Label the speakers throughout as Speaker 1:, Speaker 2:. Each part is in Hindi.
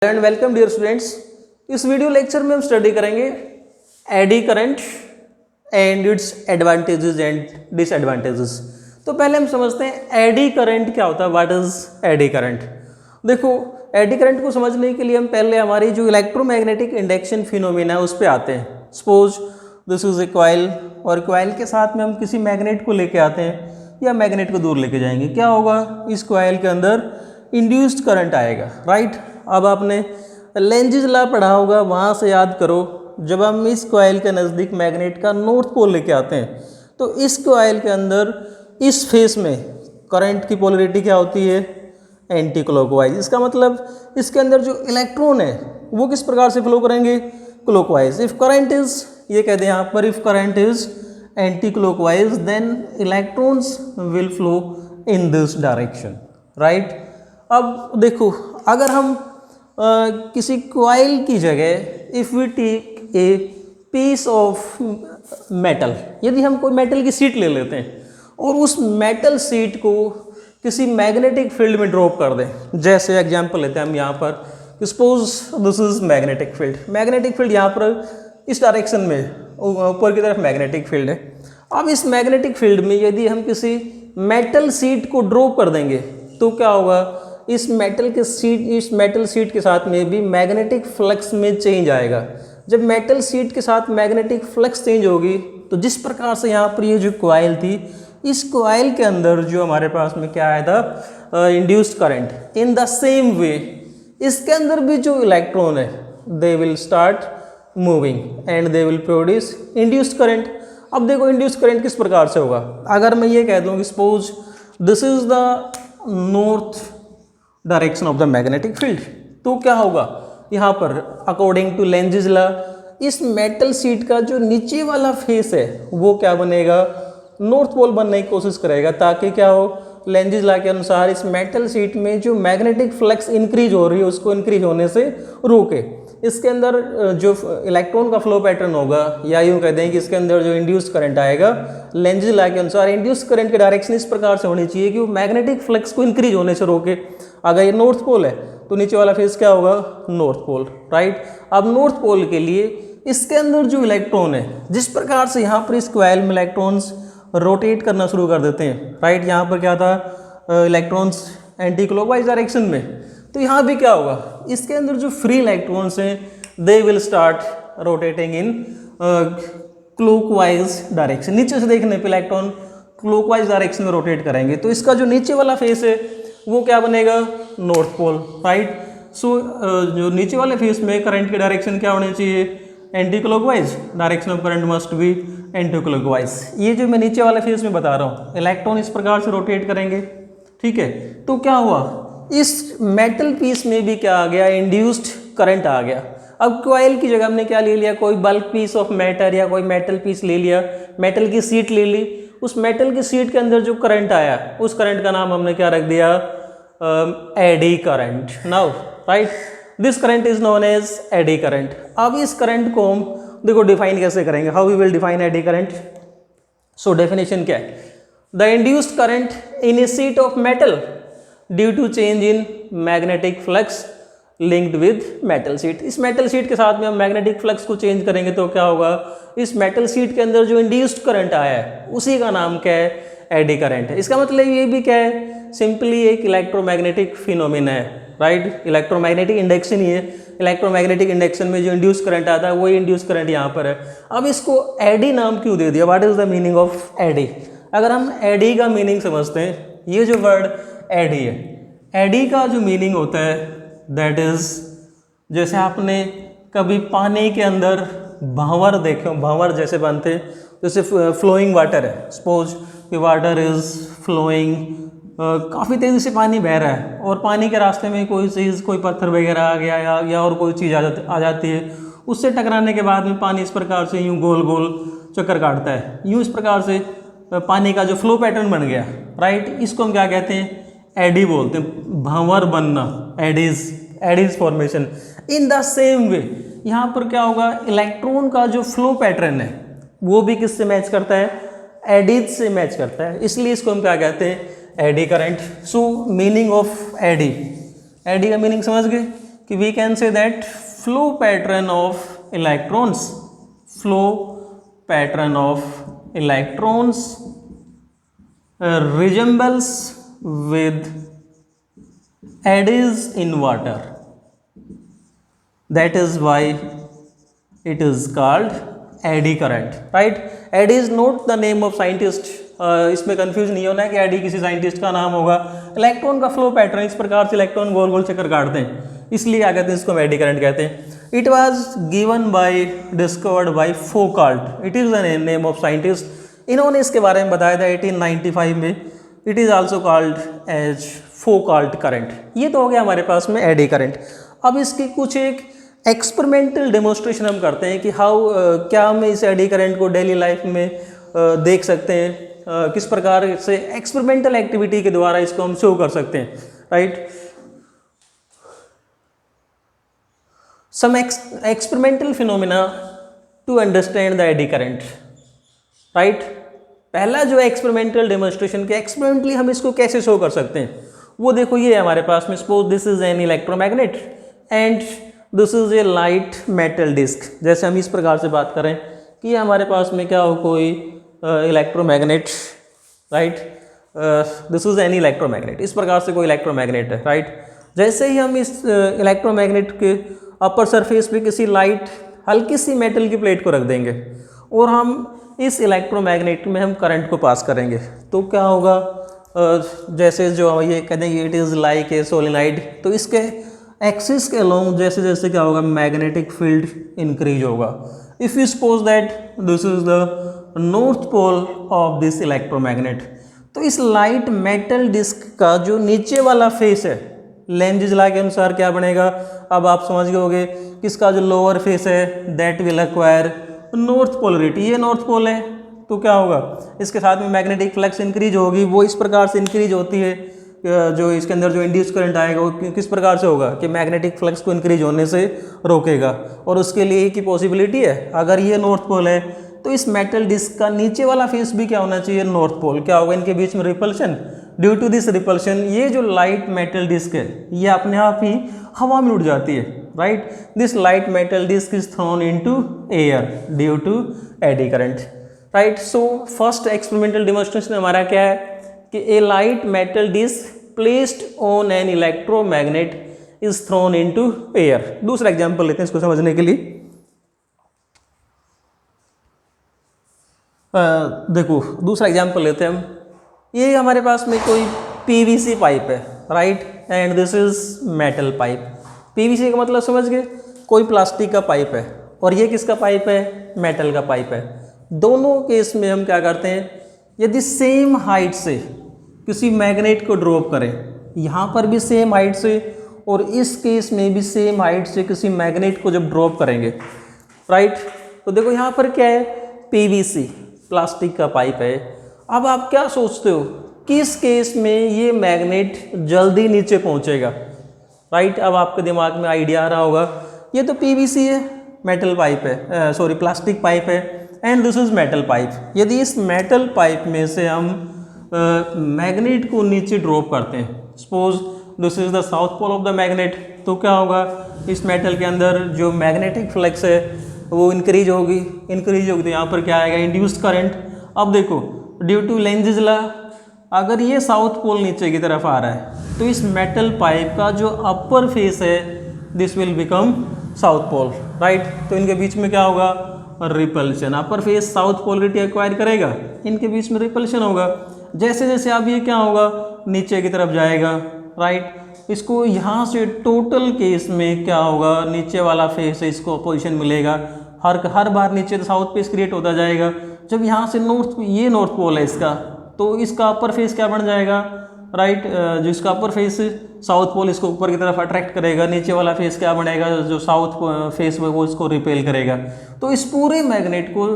Speaker 1: And welcome dear students. इस वीडियो लेक्चर में हम स्टडी करेंगे eddy current and its advantages and disadvantages. तो पहले हम समझते हैं एडी करंट क्या होता है। What is AD current? देखो, एडी करंट को समझने के लिए हम पहले हमारी जो इलेक्ट्रोमैग्नेटिक इंडक्शन फिनोमेना है उस पर आते हैं। Suppose this is A coil और कॉइल के साथ में हम किसी मैग्नेट को लेके आते हैं या मैग्नेट को दूर लेके जाएंगे। क्या होगा? इस कॉइल के अंदर इंड्यूस्ड करंट आएगा, राइट। अब आपने लेंजिस लॉ पढ़ा होगा, वहाँ से याद करो। जब हम इस कॉइल के नज़दीक मैग्नेट का नॉर्थ पोल लेके आते हैं तो इस कॉइल के अंदर इस फेस में करंट की पोलरिटी क्या होती है? Anti clockwise. इसका मतलब इसके अंदर जो इलेक्ट्रॉन है वो किस प्रकार से फ्लो करेंगे? क्लॉकवाइज। इफ करंट इज, ये कहते हैं यहाँ पर, if current is anti clockwise then electrons will flow in this direction, right. अब देखो, अगर हम किसी कॉइल की जगह if we take a piece of metal, यदि हम कोई मेटल की शीट ले लेते हैं और उस मेटल शीट को किसी मैग्नेटिक फील्ड में ड्रॉप कर दें, जैसे एग्जांपल लेते हैं हम यहाँ पर, suppose this is magnetic field. Magnetic field यहाँ पर इस डायरेक्शन में ऊपर की तरफ मैग्नेटिक फील्ड है। अब इस मैग्नेटिक फील्ड में यदि हम किसी मेटल शीट को ड्रॉप कर देंगे तो क्या होगा? इस मेटल शीट के साथ में भी मैग्नेटिक फ्लक्स में चेंज आएगा। जब मेटल शीट के साथ मैग्नेटिक फ्लक्स चेंज होगी तो जिस प्रकार से यहाँ पर ये जो कॉइल थी, इस कॉइल के अंदर जो हमारे पास में क्या आया था? Induced current. In the same वे इसके अंदर भी जो इलेक्ट्रॉन है they will start moving and they will produce induced current. अब देखो, इंड्यूस्ड करंट किस प्रकार से होगा? अगर मैं ये कह दूँ कि suppose this is the north direction of the magnetic field, तो क्या होगा यहाँ पर? अकॉर्डिंग टू लेंजिस लॉ, इस मेटल शीट का जो नीचे वाला फेस है वो क्या बनेगा? नॉर्थ पोल बनने की कोशिश करेगा, ताकि क्या हो? लेंजिस लॉ के अनुसार इस मेटल शीट में जो मैग्नेटिक फ्लक्स इंक्रीज हो रही है उसको इंक्रीज होने से रोके। इसके अंदर जो इलेक्ट्रॉन का फ्लो पैटर्न होगा, या यूँ कहते हैं कि इसके अंदर जो इंड्यूस्ड करंट आएगा, लेंजिस लॉ के अनुसार इंड्यूस्ड करंट की डायरेक्शन इस प्रकार से होनी चाहिए कि वो मैग्नेटिक फ्लक्स को इंक्रीज होने से रोके। अगर ये नॉर्थ पोल है तो नीचे वाला फेस क्या होगा? North pole, right. अब नॉर्थ पोल के लिए इसके अंदर जो इलेक्ट्रॉन है, जिस प्रकार से यहाँ पर इस कॉइल में इलेक्ट्रॉन्स रोटेट करना शुरू कर देते हैं, राइट। यहाँ पर क्या था? इलेक्ट्रॉन्स एंटी क्लॉकवाइज डायरेक्शन में। तो यहाँ भी क्या होगा? इसके अंदर जो फ्री इलेक्ट्रॉन्स हैं they will start rotating in clockwise direction. नीचे से देखने पे इलेक्ट्रॉन क्लॉकवाइज डायरेक्शन में रोटेट करेंगे, तो इसका जो नीचे वाला फेस है वो क्या बनेगा? North pole, right. सो जो नीचे वाले फेस में करंट की डायरेक्शन क्या होनी चाहिए? Anti clockwise. Direction of current must be anti clockwise. ये जो मैं नीचे वाले फेस में बता रहा हूँ, इलेक्ट्रॉन इस प्रकार से रोटेट करेंगे, ठीक है। तो क्या हुआ? इस मेटल पीस में भी क्या आ गया? इंड्यूस्ड करंट आ गया। अब कॉइल की जगह हमने क्या ले लिया? कोई बल्क पीस ऑफ मैटर या कोई मेटल पीस ले लिया, मेटल की शीट ले ली। उस मेटल की शीट के अंदर जो करंट आया, उस करंट का नाम हमने क्या रख दिया? Eddy current. Now, right, this current is known as eddy current. अब इस करंट को हम देखो डिफाइन कैसे करेंगे? How we will define eddy current? So definition क्या है? The induced current in a sheet of metal due to change in magnetic flux linked with metal sheet. इस मेटल शीट के साथ में हम मैग्नेटिक फ्लक्स को चेंज करेंगे तो क्या होगा? इस मेटल शीट के अंदर जो इंड्यूस्ड करंट आया है उसी का नाम क्या है? एडी करंट है। इसका मतलब ये भी क्या है? सिंपली एक इलेक्ट्रोमैग्नेटिक फिनोमेना है, राइट। इलेक्ट्रोमैग्नेटिक इंडक्शन ही है। इलेक्ट्रोमैग्नेटिक इंडक्शन में जो इंड्यूस करंट आता है वही इंड्यूस करंट यहाँ पर है। अब इसको एडी नाम क्यों दे दिया? What is the meaning of eddy? अगर हम एडी का मीनिंग समझते हैं, ये जो वर्ड एडी है, एडी का जो मीनिंग होता है दैट इज, जैसे आपने कभी पानी के अंदर भंवर देखे हो, भंवर जैसे बनते, जैसे फ्लोइंग वाटर है। सपोज कि वाटर इज फ्लोइंग, काफ़ी तेज़ी से पानी बह रहा है और पानी के रास्ते में कोई चीज़, कोई पत्थर वगैरह आ गया या और कोई चीज़ आ जाती है, उससे टकराने के बाद में पानी इस प्रकार से यूँ गोल गोल चक्कर काटता है। यूँ इस प्रकार से पानी का जो फ्लो पैटर्न बन गया, राइट। इसको हम क्या कहते हैं? एडी बोलते हैं, भंवर बनना, eddies formation. In the same way यहाँ पर क्या होगा? इलेक्ट्रॉन का जो फ्लो पैटर्न है वो भी किससे मैच करता है? एडीज से मैच करता है। इसलिए इसको हम क्या कहते हैं? Eddy current. So meaning of eddy, eddy का मीनिंग समझ गए कि we can say that flow pattern of electrons, flow pattern of electrons resembles with eddies in water. That is why it is called eddy current, right? Eddy is not the name of scientist. इसमें कंफ्यूज नहीं होना है कि एडी किसी साइंटिस्ट का नाम होगा। इलेक्ट्रॉन का फ्लो पैटर्न, इस प्रकार से इलेक्ट्रॉन गोल गोल चक्कर काटते हैं, इसलिए क्या कहते हैं, इसको एडी करंट कहते हैं। It was given by discovered by Foucault, it is the name of scientist. इन्होंने इसके बारे में बताया था 1895 में। It is also called as Foucault current. ये तो हो गया हमारे पास में एडी करंट। अब इसकी कुछ एक एक्सपेरिमेंटल डेमोन्स्ट्रेशन हम करते हैं कि क्या हम इस एडी करंट को डेली लाइफ में देख सकते हैं, किस प्रकार से एक्सपेरिमेंटल एक्टिविटी के द्वारा इसको हम शो कर सकते हैं, right. Some experimental phenomena to understand the eddy current, right. पहला जो एक्सपेरिमेंटल डेमोन्स्ट्रेशन के एक्सपेरिमेंटली हम इसको कैसे शो कर सकते हैं, वो देखो ये है हमारे पास में। Suppose this is an electromagnet and this is a light metal disc. जैसे हम इस प्रकार से बात करें कि हमारे पास में क्या हो, कोई electromagnet, right, this is an electromagnet, इस प्रकार से कोई इलेक्ट्रोमैग्नेट है, राइट। जैसे ही हम इस इलेक्ट्रोमैग्नेट के अपर सरफेस पे किसी लाइट हल्की सी मेटल की प्लेट को रख देंगे और हम इस इलेक्ट्रोमैग्नेट में हम करंट को पास करेंगे, तो क्या होगा, जैसे जो ये कहते हैं it is like a solenoid, तो इसके एक्सिस के अलोंग जैसे जैसे क्या होगा, मैग्नेटिक फील्ड इंक्रीज होगा। If you suppose that this is the north pole of this electromagnet, तो इस लाइट मेटल डिस्क का जो नीचे वाला फेस है, लेंज ला के अनुसार क्या बनेगा, अब आप समझ गए कि इसका जो लोअर फेस है that will acquire north polarity. ये नॉर्थ पोल है, तो क्या होगा, इसके साथ में मैग्नेटिक फ्लक्स इंक्रीज होगी। वो इस प्रकार से इंक्रीज होती है, जो इसके अंदर जो इंड्यूस करंट आएगा वो किस प्रकार से होगा कि मैग्नेटिक फ्लक्स को इंक्रीज होने से रोकेगा। और उसके लिए की पॉसिबिलिटी है, अगर ये नॉर्थ पोल है तो इस मेटल डिस्क का नीचे वाला फेस भी क्या होना चाहिए, नॉर्थ पोल। क्या होगा, इनके बीच में repulsion. Due to this repulsion ये जो लाइट मेटल डिस्क है ये अपने आप ही हवा में उड़ जाती है, right. This light metal disc is thrown into air due to eddy current, right. So first experimental demonstration हमारा क्या है कि a light metal disc placed on an electromagnet is thrown into air. दूसरा एग्जांपल लेते हैं इसको समझने के लिए। देखो दूसरा एग्जांपल लेते हैं हम। ये हमारे पास में कोई पीवीसी पाइप है, right, and this is metal pipe. PVC का मतलब समझ गए, कोई प्लास्टिक का पाइप है, और ये किसका पाइप है, मेटल का पाइप है। दोनों केस में हम क्या करते हैं, यदि सेम हाइट से किसी मैग्नेट को ड्रॉप करें, यहाँ पर भी सेम हाइट से और इस केस में भी सेम हाइट से किसी मैग्नेट को जब ड्रॉप करेंगे, राइट, तो देखो यहाँ पर क्या है, पीवीसी प्लास्टिक का पाइप है। अब आप क्या सोचते हो, किस केस में ये मैग्नेट जल्दी नीचे पहुँचेगा, राइट। अब आपके दिमाग में आइडिया आ रहा होगा, ये तो पीवीसी है, मेटल पाइप है, सॉरी प्लास्टिक पाइप है, and this is metal pipe. यदि इस मेटल पाइप में से हम मैग्नेट को नीचे ड्रॉप करते हैं, suppose this is the south pole of the magnet, तो क्या होगा, इस मेटल के अंदर जो मैग्नेटिक फ्लक्स है वो इंक्रीज होगी तो यहाँ पर क्या आएगा, इंड्यूस्ड करंट। अब देखो ड्यू टू लेंज लॉ, अगर ये साउथ पोल नीचे की तरफ आ रहा है तो इस मेटल पाइप का जो अपर फेस है this will become south pole, right. तो इनके बीच में क्या होगा, repulsion. Upper face south polarity acquire करेगा, इनके बीच में रिपल्शन होगा। जैसे जैसे अब ये क्या होगा, नीचे की तरफ जाएगा, राइट। इसको यहाँ से टोटल केस में क्या होगा, नीचे वाला फेस है इसको अपोजिशन मिलेगा, हर बार नीचे तो साउथ फेस क्रिएट होता जाएगा। जब यहाँ से ये नॉर्थ पोल है इसका, तो इसका अपर फेस क्या बन जाएगा, राइट, जो इसका अपर फेस साउथ पोल इसको ऊपर की तरफ अट्रैक्ट करेगा, नीचे वाला फेस क्या बनेगा, जो साउथ फेस में वो इसको रिपेल करेगा। तो इस पूरे मैग्नेट को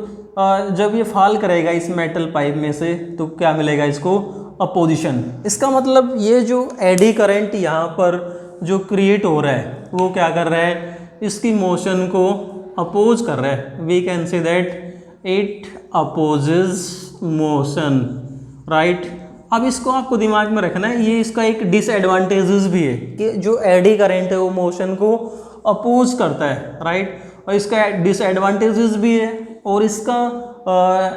Speaker 1: जब ये फॉल करेगा इस मेटल पाइप में से, तो क्या मिलेगा इसको, अपोजिशन। इसका मतलब ये जो एडी करंट यहाँ पर जो क्रिएट हो रहा है वो क्या कर रहा है, इसकी मोशन को अपोज कर रहा है। We can say that it opposes motion, right. अब इसको आपको दिमाग में रखना है, ये इसका एक डिसएडवांटेजेस भी है कि जो एडी करंट है वो मोशन को अपोज करता है, राइट। और इसका डिसएडवांटेजेस भी है और इसका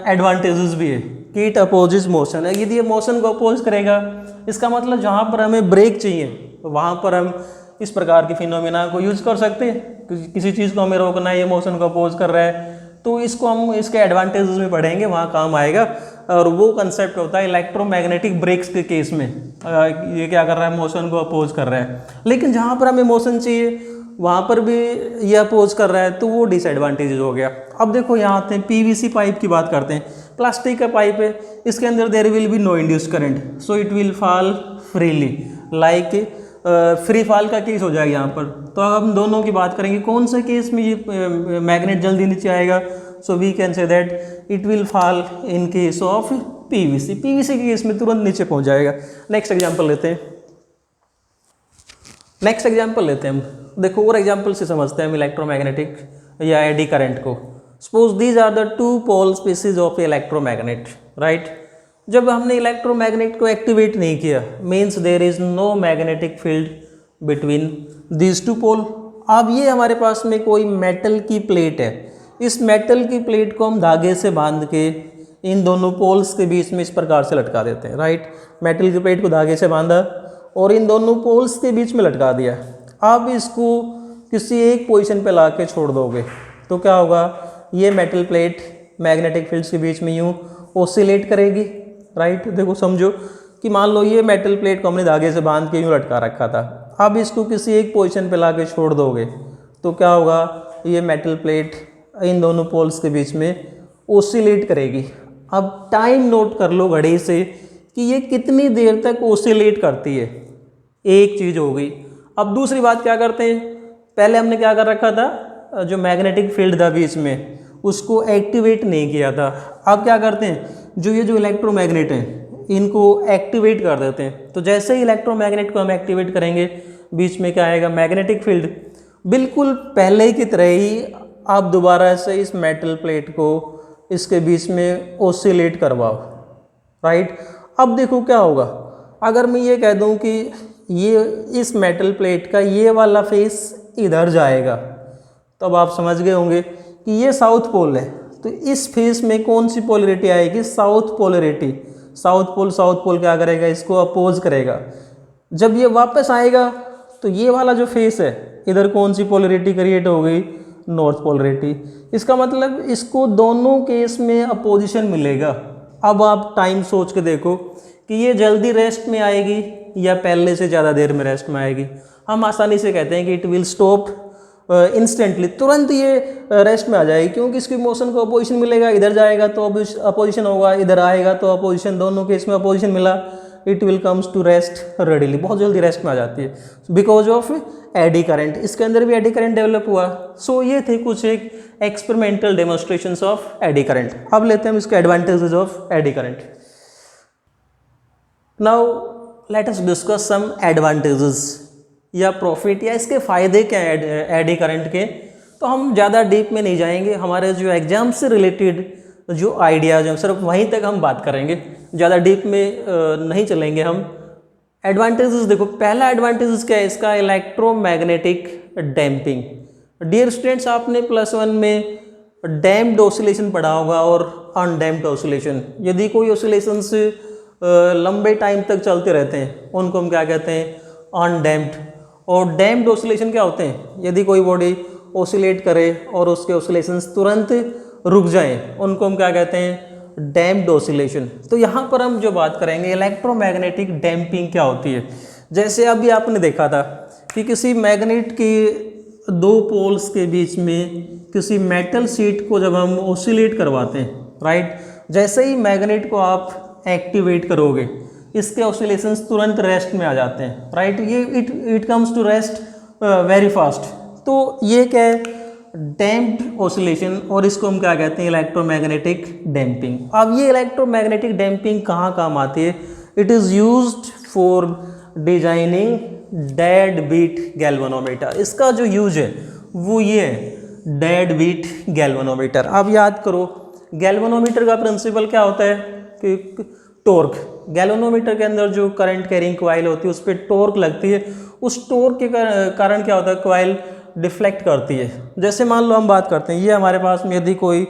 Speaker 1: एडवांटेजेस भी है कि इट अपोजेस मोशन है। यदि ये मोशन को अपोज करेगा, इसका मतलब जहाँ पर हमें ब्रेक चाहिए वहाँ पर हम इस प्रकार के फिनोमेना को यूज कर सकते हैं। किसी चीज़ को हमें रोकना है, ये मोशन को अपोज कर रहा है, तो इसको हम इसके एडवांटेजेस में पढ़ेंगे, वहाँ काम आएगा। और वो कंसेप्ट होता है इलेक्ट्रोमैग्नेटिक ब्रेक्स के केस में, ये क्या कर रहा है, मोशन को अपोज कर रहा है। लेकिन जहाँ पर हमें मोशन चाहिए वहाँ पर भी ये अपोज कर रहा है, तो वो डिसएडवांटेजेस हो गया। अब देखो यहाँ आते हैं, पीवीसी पाइप की बात करते हैं। प्लास्टिक का पाइप है, इसके अंदर there will be no induce current, so it will fall freely, like free fall का केस हो जाएगा यहाँ पर। तो अब हम दोनों की बात करेंगे, कौन से केस में ये मैग्नेट जल्दी नीचे आएगा। So we can say that it will fall in case of PVC. PVC के केस में तुरंत नीचे पहुँच जाएगा। नेक्स्ट एग्जाम्पल लेते हैं, हम देखो और एग्जाम्पल से समझते हैं हम इलेक्ट्रोमैग्नेटिक या एडी करंट को। Suppose these are the two pole species of electromagnet, right. जब हमने इलेक्ट्रोमैग्नेट को एक्टिवेट नहीं किया, means there is no magnetic field between these two pole. अब ये हमारे पास में कोई मेटल की प्लेट है, इस मेटल की प्लेट को हम धागे से बांध के इन दोनों पोल्स के बीच में इस प्रकार से लटका देते हैं, राइट। मेटल की प्लेट को धागे से बांधा और इन दोनों पोल्स के बीच में लटका दिया। अब इसको किसी एक पोजीशन पे ला के छोड़ दोगे तो क्या होगा, ये मेटल प्लेट मैग्नेटिक फील्ड्स के बीच में यूँ ओसिलेट करेगी, राइट। देखो समझो कि मान लो ये मेटल प्लेट को हमने धागे से बांध के यूँ लटका रखा था। अब इसको किसी एक पोजीशन पे ला के छोड़ दोगे तो क्या होगा, ये मेटल प्लेट इन दोनों पोल्स के बीच में ओसिलेट करेगी। अब टाइम नोट कर लो घड़ी से कि ये कितनी देर तक ओसिलेट करती है, एक चीज़ हो गई। अब दूसरी बात क्या करते हैं, पहले हमने क्या कर रखा था, जो मैग्नेटिक फील्ड था बीच में उसको एक्टिवेट नहीं किया था। अब क्या करते हैं, जो इलेक्ट्रोमैग्नेट हैं इनको एक्टिवेट कर देते हैं। तो जैसे ही इलेक्ट्रोमैग्नेट को हम एक्टिवेट करेंगे, बीच में क्या आएगा, मैग्नेटिक फील्ड। बिल्कुल पहले की तरह ही आप दोबारा से इस मेटल प्लेट को इसके बीच में ओसिलेट करवाओ, राइट। अब देखो क्या होगा, अगर मैं ये कह दूं कि ये इस मेटल प्लेट का ये वाला फेस इधर जाएगा, तो अब आप समझ गए होंगे कि ये साउथ पोल है, तो इस फेस में कौन सी पोलरिटी आएगी, साउथ पोलरिटी। साउथ पोल क्या करेगा, इसको अपोज करेगा। जब ये वापस आएगा तो ये वाला जो फेस है इधर कौन सी पोलरिटी क्रिएट हो गई, नॉर्थ पोलरिटी। इसका मतलब इसको दोनों केस में अपोजिशन मिलेगा। अब आप टाइम सोच के देखो कि ये जल्दी रेस्ट में आएगी या पहले से ज़्यादा देर में रेस्ट में आएगी। हम आसानी से कहते हैं कि इट विल स्टॉप इंस्टेंटली, तुरंत ये रेस्ट में आ जाएगी, क्योंकि इसकी मोशन को अपोजिशन मिलेगा। इधर जाएगा तो अपोजिशन होगा, इधर आएगा तो अपोजिशन, दोनों केस में अपोजिशन मिला, it will comes to rest readily, बहुत जल्दी रेस्ट में आ जाती है बिकॉज ऑफ एडी करंट। इसके अंदर भी एडी करंट डेवलप हुआ। सो ये थे कुछ एक experimental demonstrations of eddy current. अब लेते हैं हम इसके advantages of eddy current. Now let us discuss some advantages या प्रॉफिट या इसके फ़ायदे क्या हैं एडी करंट के। तो हम ज़्यादा डीप में नहीं जाएंगे, हमारे जो एग्जाम से रिलेटेड जो आइडियाज़ हैं सिर्फ वहीं तक हम बात करेंगे, ज़्यादा डीप में नहीं चलेंगे हम। एडवांटेजेस देखो, पहला एडवांटेजेस क्या है इसका, इलेक्ट्रोमैग्नेटिक डैम्पिंग। डियर स्टूडेंट्स, आपने +1 में डैम्प्ड ऑसिलेशन पढ़ा होगा और अनडैम्प्ड ऑसिलेशन। यदि कोई ऑसिलेशंस लंबे टाइम तक चलते रहते हैं उनको हम क्या कहते हैं, अनडैम्प्ड। और डैम्प्ड ऑसिलेशन क्या होते हैं, यदि कोई बॉडी ऑसिलेट करे और उसके ऑसिलेशंस तुरंत रुक जाएं उनको हम क्या कहते हैं, डैम्प्ड ऑसिलेशन। तो यहाँ पर हम जो बात करेंगे इलेक्ट्रोमैग्नेटिक डैम्पिंग क्या होती है। जैसे अभी आपने देखा था कि किसी मैग्नेट की दो पोल्स के बीच में किसी मेटल शीट को जब हम ऑसिलेट करवाते हैं, राइट, जैसे ही मैग्नेट को आप एक्टिवेट करोगे इसके ऑसिलेशंस तुरंत रेस्ट में आ जाते हैं, राइट। ये it comes to rest very fast. तो ये क्या है, डैम्प्ड ऑसिलेशन, और इसको हम क्या कहते हैं, इलेक्ट्रोमैग्नेटिक डैम्पिंग। अब ये इलेक्ट्रोमैग्नेटिक डैम्पिंग कहाँ काम आती है, it is used for designing dead beat galvanometer. इसका जो यूज है वो ये है, डेड बीट गैल्वेनोमीटर। अब याद करो गैल्वेनोमीटर का प्रिंसिपल क्या होता है कि टॉर्क, गैल्वेनोमीटर के अंदर जो करंट कैरिंग कॉइल होती है उस पर टॉर्क लगती है, उस टॉर्क के कारण क्या होता है, कॉइल डिफ्लेक्ट करती है। जैसे मान लो हम बात करते हैं, ये हमारे पास में यदि कोई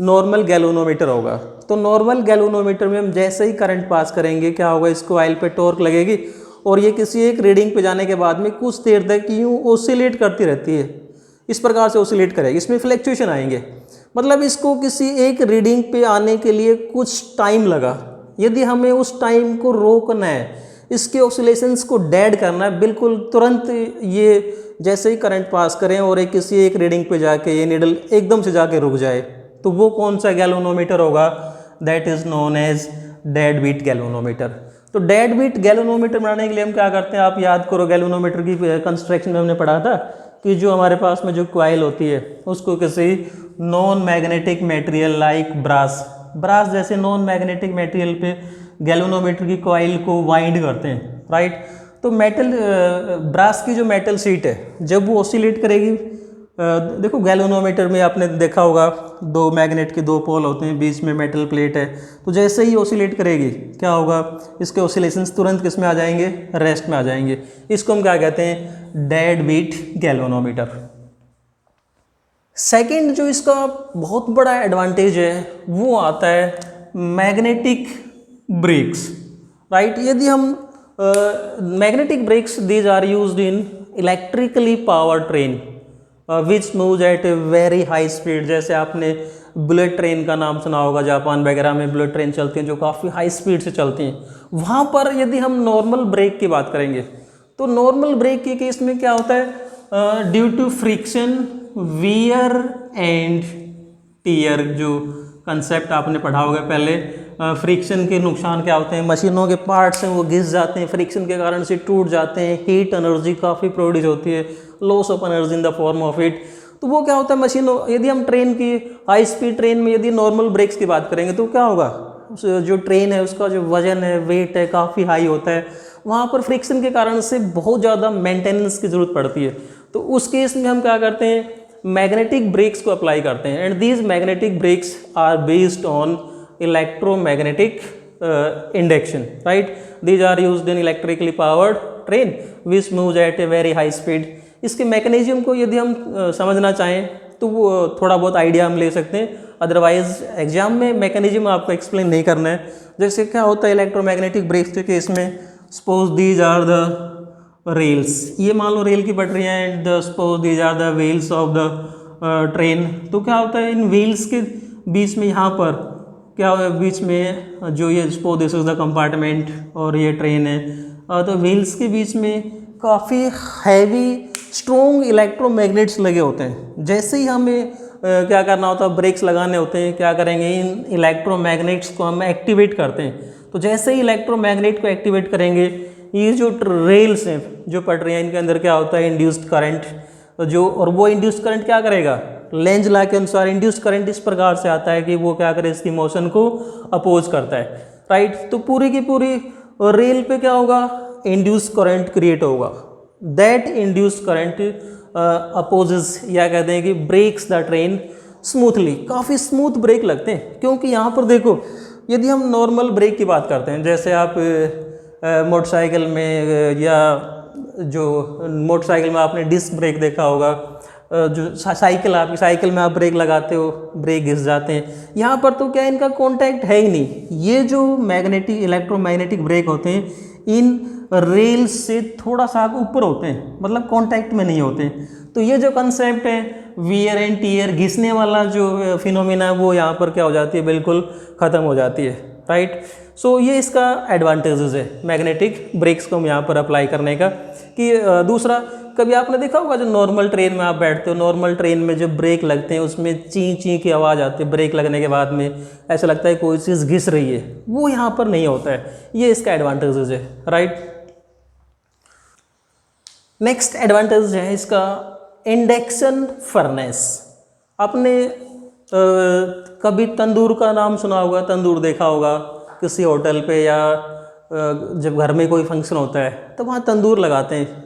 Speaker 1: नॉर्मल गैल्वेनोमीटर होगा, तो नॉर्मल गैल्वेनोमीटर में हम जैसे ही करंट पास करेंगे क्या होगा, इस कॉइल पे टॉर्क लगेगी और ये किसी एक रीडिंग पे जाने के बाद में कुछ देर तक यूँ ओसिलेट करती रहती है, इस प्रकार से ओसिलेट करेगी, इसमें फ्लैक्चुएशन आएंगे। मतलब इसको किसी एक रीडिंग पे आने के लिए कुछ टाइम लगा, यदि हमें उस टाइम को रोकना है, इसके ऑसिलेशंस को डेड करना है, बिल्कुल तुरंत ये जैसे ही करंट पास करें और एक किसी एक रीडिंग पे जाके ये नीडल एकदम से जाके रुक जाए, तो वो कौन सा गैल्वेनोमीटर होगा, that is known as dead beat galvanometer. तो डेड बीट गैल्वेनोमीटर बनाने के लिए हम क्या करते हैं, आप याद करो गैल्वेनोमीटर की कंस्ट्रक्शन में हमने पढ़ा था कि जो हमारे पास में जो कॉइल होती है उसको किसी non magnetic material like brass जैसे नॉन मैग्नेटिक मटेरियल पे गैल्वेनोमीटर की कॉइल को वाइंड करते हैं, राइट। तो मेटल ब्रास की जो मेटल शीट है जब वो ऑसिलेट करेगी, देखो गैल्वेनोमीटर में आपने देखा होगा दो मैग्नेट के दो पोल होते हैं, बीच में मेटल प्लेट है, तो जैसे ही ऑसिलेट करेगी क्या होगा, इसके ऑसिलेशंस तुरंत किस में आ जाएंगे, रेस्ट में आ जाएंगे। इसको हम क्या कहते हैं, डेड बीट गैल्वेनोमीटर। सेकंड जो इसका बहुत बड़ा एडवांटेज है वो आता है मैग्नेटिक ब्रेक्स, राइट। यदि हम magnetic brakes these are used in electrically power train which moves at a very high speed. जैसे आपने बुलेट ट्रेन का नाम सुना होगा, जापान वगैरह में बुलेट ट्रेन चलती हैं जो काफ़ी हाई स्पीड से चलती हैं, वहाँ पर यदि हम नॉर्मल ब्रेक की बात करेंगे तो नॉर्मल ब्रेक के केस में क्या होता है, due to friction wear and tear, जो कंसेप्ट आपने पढ़ा होगा पहले, फ्रिक्शन के नुकसान क्या होते हैं, मशीनों के पार्ट्स हैं वो घिस जाते हैं, फ्रिक्शन के कारण से टूट जाते हैं, हीट एनर्जी काफ़ी प्रोड्यूस होती है, loss of energy in the form of heat. तो वो क्या होता है मशीनों, यदि हम ट्रेन की हाई स्पीड ट्रेन में यदि नॉर्मल ब्रेक्स की बात करेंगे तो क्या होगा, जो ट्रेन है उसका जो वजन है, वेट है, काफ़ी हाई होता है, वहाँ पर फ्रिक्शन के कारण से बहुत ज़्यादा मेंटेनेंस की ज़रूरत पड़ती है। तो उस केस में हम क्या करते हैं, मैग्नेटिक ब्रेक्स को अप्लाई करते हैं, and these magnetic brakes are based on electromagnetic induction, right. These are used in electrically powered train which moves at a very high speed. इसके मैकेनिज्म को यदि हम समझना चाहें तो वो थोड़ा बहुत आइडिया हम ले सकते हैं, अदरवाइज एग्जाम में मैकेनिज्म आपको एक्सप्लेन नहीं करना है। जैसे क्या होता है इलेक्ट्रोमैग्नेटिक ब्रेक्स के केस में, suppose these are the rails, ये मान लो रेल की पटरियाँ हैं, and suppose these are the wheels of the train. तो क्या होता है इन व्हील्स के बीच में यहाँ पर क्या होगा, बीच में जो ये suppose this is the compartment और ये ट्रेन है, तो व्हील्स के बीच में काफ़ी हैवी स्ट्रॉन्ग इलेक्ट्रोमैग्नेट्स लगे होते हैं। जैसे ही हमें क्या करना होता है, ब्रेक्स लगाने होते हैं, क्या करेंगे, इन इलेक्ट्रोमैग्नेट्स को हम एक्टिवेट करते हैं। तो जैसे ही इलेक्ट्रोमैग्नेट को एक्टिवेट करेंगे, ये जो रेल्स हैं, जो पटरियाँ, इनके अंदर क्या होता है इंड्यूस्ड करंट, जो और वो इंड्यूस्ड करंट क्या करेगा, लेंज लॉ के अनुसार इंड्यूस्ड करंट इस प्रकार से आता है कि वो क्या करे, इसकी मोशन को अपोज करता है, राइट। तो पूरी की पूरी रेल पे क्या होगा, इंड्यूस्ड करंट क्रिएट होगा, दैट इंड्यूस्ड करंट अपोजेस, या कहते हैं कि ब्रेक्स द ट्रेन स्मूथली, काफ़ी स्मूथ ब्रेक लगते हैं। क्योंकि यहाँ पर देखो यदि हम नॉर्मल ब्रेक की बात करते हैं, जैसे आप मोटरसाइकिल में या जो मोटरसाइकिल में आपने डिस्क ब्रेक देखा होगा, जो आपकी साइकिल में आप ब्रेक लगाते हो, ब्रेक घिस जाते हैं, यहाँ पर तो क्या इनका कांटेक्ट है ही नहीं। ये जो मैग्नेटिक इलेक्ट्रोमैग्नेटिक ब्रेक होते हैं इन रेल से थोड़ा सा ऊपर होते हैं, मतलब कांटेक्ट में नहीं होते। तो ये जो कंसेप्ट है वियर एंड टीयर, घिसने वाला जो फिनोमिना है वो यहाँ पर क्या हो जाती है, बिल्कुल ख़त्म हो जाती है, राइट। सो ये इसका एडवांटेजेस है मैग्नेटिक ब्रेक्स को हम यहाँ पर अप्लाई करने का। कि दूसरा, कभी आपने देखा होगा जो नॉर्मल ट्रेन में आप बैठते हो, नॉर्मल ट्रेन में जो ब्रेक लगते हैं उसमें ची ची की आवाज़ आती है, ब्रेक लगने के बाद में ऐसा लगता है कोई चीज़ घिस रही है, वो यहाँ पर नहीं होता है। ये इसका एडवांटेजेस है, राइट। नेक्स्ट एडवांटेज है इसका इंडक्शन फर्नेस। आपने कभी तंदूर का नाम सुना होगा, तंदूर देखा होगा किसी होटल पे, या जब घर में कोई फंक्शन होता है तो वहाँ तंदूर लगाते हैं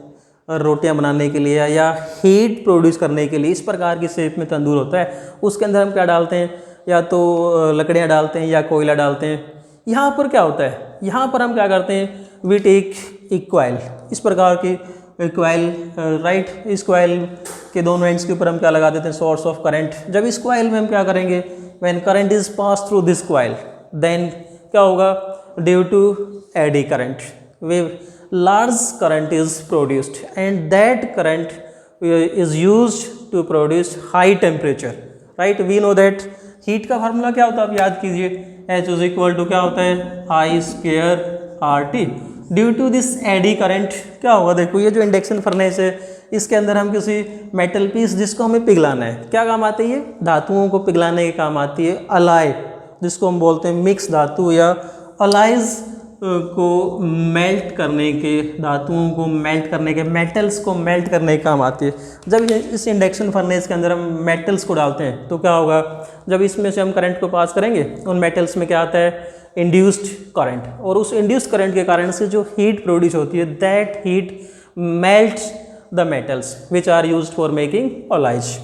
Speaker 1: रोटियां बनाने के लिए या हीट प्रोड्यूस करने के लिए। इस प्रकार की शेप में तंदूर होता है, उसके अंदर हम क्या डालते हैं, या तो लकड़ियाँ डालते हैं या कोयला डालते हैं। यहाँ पर क्या होता है, यहाँ पर हम क्या करते हैं, वी टेक एक कॉइल, इस प्रकार की कॉइल, राइट। इस कॉइल के दोनों एंड्स के ऊपर हम क्या लगा देते हैं, सोर्स ऑफ करंट। जब इस कॉइल में हम क्या करेंगे, when current is pass through this coil, then क्या होगा, due to eddy current we large current is produced and that current is used to produce high temperature, right? We know that heat का फार्मूला क्या होता है, आप याद कीजिए, H इज इक्वल टू क्या होता है, I square RT। Due to this eddy current क्या होगा, देखो ये जो इंडक्शन फर्नेस है, इसके अंदर हम किसी मेटल पीस जिसको हमें पिघलाना है, क्या काम आती है, धातुओं को पिघलाने के काम आती है अलाय, जिसको हम बोलते हैं मिक्स धातु या अलाइज को मेल्ट करने के, धातुओं को मेल्ट करने के, मेटल्स को मेल्ट करने के काम आती है। जब इस इंडक्शन फर्नेस के अंदर हम मेटल्स को डालते हैं तो क्या होगा, जब इसमें से हम करंट को पास करेंगे, उन मेटल्स में क्या आता है, इंड्यूस्ड करंट, और उस इंड्यूस्ड करंट के कारण से जो हीट प्रोड्यूस होती है, that heat melts the metals which are used for making alloys.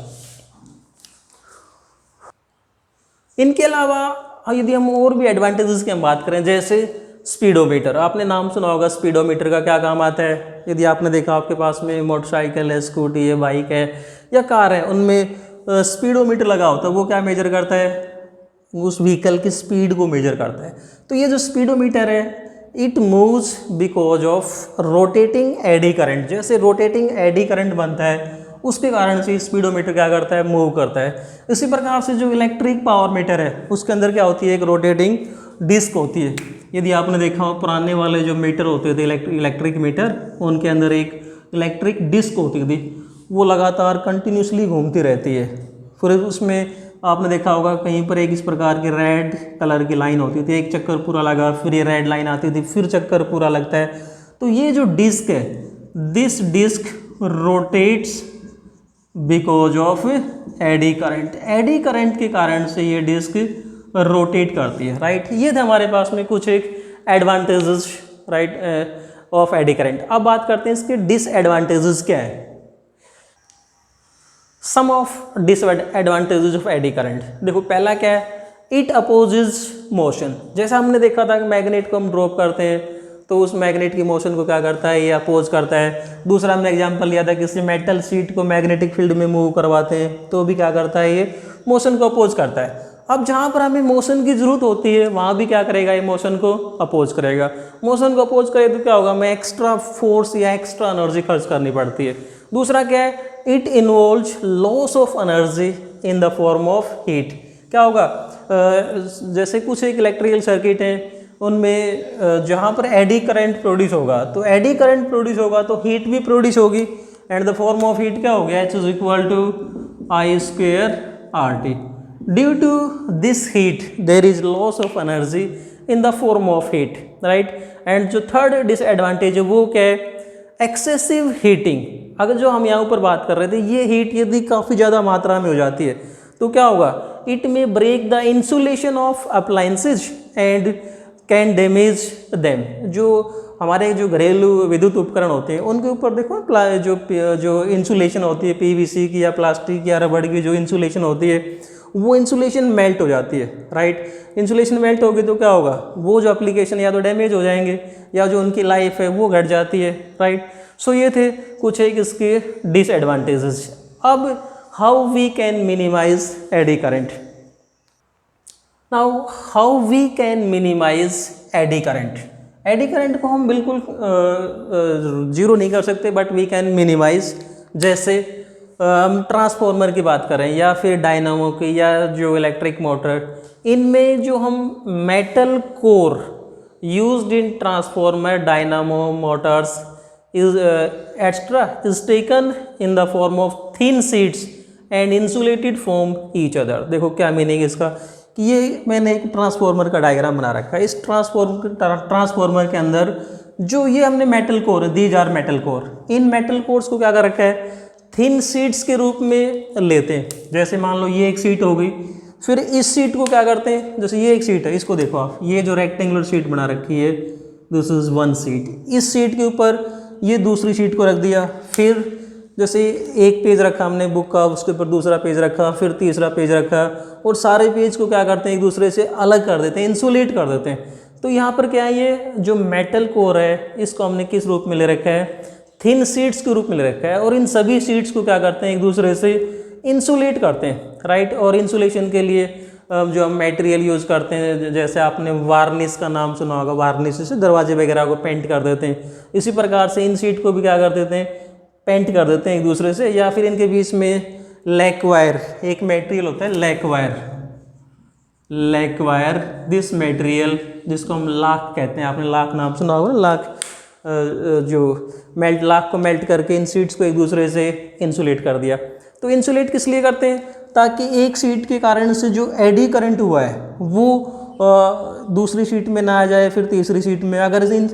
Speaker 1: इनके अलावा यदि हम और भी एडवांटेजेस की हम बात करें, जैसे स्पीडोमीटर, आपने नाम सुना होगा, स्पीडोमीटर का क्या काम आता है। यदि आपने देखा आपके पास में मोटरसाइकिल है, स्कूटी है, बाइक है या कार है, उनमें स्पीडोमीटर लगा होता है, वो क्या मेजर करता है, उस व्हीकल की स्पीड को मेजर करता है। तो ये जो स्पीडोमीटर है, it moves because of rotating eddy current. जैसे रोटेटिंग एडी करंट बनता है, उसके कारण से स्पीडोमीटर क्या करता है, मूव करता है। इसी प्रकार से जो इलेक्ट्रिक पावर मीटर है, उसके अंदर क्या होती है, एक रोटेटिंग डिस्क होती है। यदि आपने देखा हो पुराने वाले जो मीटर होते थे, इलेक्ट्रिक मीटर, उनके अंदर एक इलेक्ट्रिक डिस्क होती थी, वो लगातार कंटिन्यूसली घूमती रहती है। फिर उसमें आपने देखा होगा कहीं पर एक इस प्रकार की रेड कलर की लाइन होती थी, एक चक्कर पूरा लगा, फिर ये रेड लाइन आती थी, फिर चक्कर पूरा लगता है। तो ये जो डिस्क है, this disk rotates because of eddy current. Eddy current के कारण से ये डिस्क रोटेट करती है, राइट। ये थे हमारे पास में कुछ एक advantages, right, of eddy current. अब बात करते हैं इसके डिसएडवांटेजेस क्या है। Some of disadvantages of eddy current, देखो पहला क्या है, इट अपोजेज मोशन। जैसा हमने देखा था कि मैग्नेट को हम ड्रॉप करते हैं तो उस मैग्नेट की मोशन को क्या करता है, ये अपोज करता है। दूसरा हमने एग्जांपल लिया था, किसी मेटल शीट को मैग्नेटिक फील्ड में मूव करवाते हैं तो भी क्या करता है, ये मोशन को अपोज करता है। अब जहाँ पर हमें मोशन की जरूरत होती है, वहाँ भी क्या करेगा, ये मोशन को अपोज करेगा। मोशन को अपोज करे तो क्या होगा, हमें एक्स्ट्रा फोर्स या एक्स्ट्रा एनर्जी खर्च करनी पड़ती है। दूसरा क्या है, it involves loss of energy in the form of heat. क्या होगा, जैसे कुछ एक इलेक्ट्रिकल सर्किट हैं, उनमें जहाँ पर एडी करंट प्रोड्यूस होगा, तो एडी करंट प्रोड्यूस होगा तो हीट भी प्रोड्यूस होगी, and the form of heat क्या हो गया, H is equal to I square RT। Due to this heat there is loss of energy in the form of heat, right. And जो थर्ड डिसएडवांटेज है वो क्या है, एक्सेसिव हीटिंग। अगर जो हम यहाँ ऊपर बात कर रहे थे, ये हीट यदि काफ़ी ज़्यादा मात्रा में हो जाती है तो क्या होगा, it may break the insulation of appliances and can damage them. जो हमारे जो घरेलू विद्युत उपकरण होते हैं उनके ऊपर देखो जो इंसुलेशन होती है, पीवीसी की या प्लास्टिक या रबड़ की जो इंसुलेशन होती है, वो इंसुलेशन मेल्ट हो जाती है, राइट। इंसुलेशन मेल्ट होगी तो क्या होगा, वो जो एप्लीकेशन या तो डैमेज हो जाएंगे या जो उनकी लाइफ है वो घट जाती है, राइट। सो ये थे कुछ एक इसके डिसएडवांटेजेस। अब how we can minimize eddy current. Now how we can minimize eddy current. Eddy current को हम बिल्कुल जीरो नहीं कर सकते, बट वी कैन मिनिमाइज। जैसे हम ट्रांसफार्मर की बात करें या फिर डायनामो की या जो इलेक्ट्रिक मोटर, इनमें जो हम metal core used in transformer, dynamo, Motors is extra is taken in the form of thin sheets and insulated from each other. देखो क्या मीनिंग इसका, कि ये मैंने एक ट्रांसफार्मर का डायग्राम बना रखा है। इस ट्रांसफार्मर के अंदर जो ये हमने metal core, these are metal core, इन मेटल कोर्स को क्या कर रखा है, थिन शीट्स के रूप में लेते हैं। जैसे मान लो ये एक शीट हो गई, फिर इस शीट को क्या करते हैं, जैसे ये एक शीट है, इसको देखो आप, ये जो रेक्टेंगुलर शीट बना रखी है, दिस इज वन शीट। इस शीट के ऊपर ये दूसरी शीट को रख दिया, फिर जैसे एक पेज रखा हमने बुक का, उसके ऊपर दूसरा पेज रखा, फिर तीसरा पेज रखा, और सारे पेज को क्या करते हैं, एक दूसरे से अलग कर देते हैं, इंसुलेट कर देते हैं। तो यहाँ पर क्या है, ये जो मेटल कोर है इसको हमने किस रूप में ले रखा है, थिन शीट्स के रूप में ले रखा है। और इन सभी शीट्स को क्या करते हैं, एक दूसरे से इंसुलेट करते हैं, राइट। और इंसुलेशन के लिए जो हम मटेरियल यूज़ करते हैं, जैसे आपने वार्निश का नाम सुना होगा, वार्निश से दरवाजे वगैरह को पेंट कर देते हैं। इसी प्रकार से इन शीट को भी क्या कर देते हैं, पेंट कर देते हैं एक दूसरे से। या फिर इनके बीच में लैक वायर, एक मटेरियल होता है lac wire, lac wire, this material जिसको हम लाख कहते हैं, आपने लाख नाम सुना होगा ना, लाख जो मेल्ट, लाख को मेल्ट करके इन शीट्स को एक दूसरे से इंसुलेट कर दिया। तो इंसुलेट किस लिए करते हैं, ताकि एक शीट के कारण से जो एडी करंट हुआ है वो दूसरी शीट में ना आ जाए, फिर तीसरी शीट में। अगर इन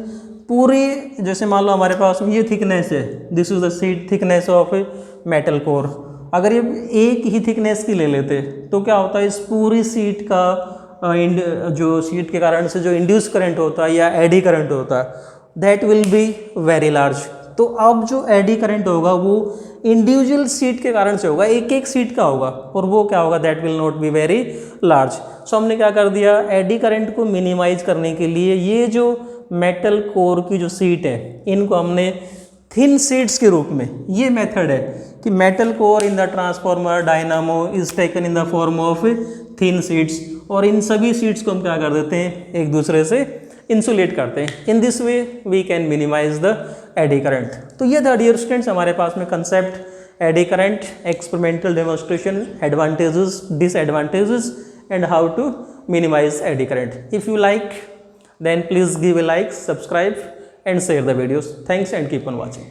Speaker 1: पूरी, जैसे मान लो हमारे पास ये थिकनेस है, this is the sheet thickness of a metal core, अगर ये एक ही थिकनेस की ले लेते तो क्या होता है, इस पूरी शीट का जो शीट के कारण से जो इंड्यूस करंट होता है या एडी करंट होता है, that will be very large. तो अब जो एडी करंट होगा वो इंडिविजुअल शीट के कारण से होगा, एक एक शीट का होगा, और वो क्या होगा, that will not be very large. So हमने क्या कर दिया, एडी करंट को मिनिमाइज करने के लिए ये जो मेटल कोर की जो शीट है इनको हमने थिन शीट्स के रूप में, ये मेथड है कि metal core in the transformer dynamo is taken in the form of thin sheets, और इन सभी शीट्स को हम क्या कर देते हैं, एक दूसरे से इंसुलेट करते हैं। In this way we can minimize the eddy current. तो ये था डियर स्टूडेंट्स हमारे पास में concept eddy current, experimental demonstration, advantages, disadvantages and how to minimize eddy current. If you like then please give a like, subscribe and share the videos. Thanks and keep on watching.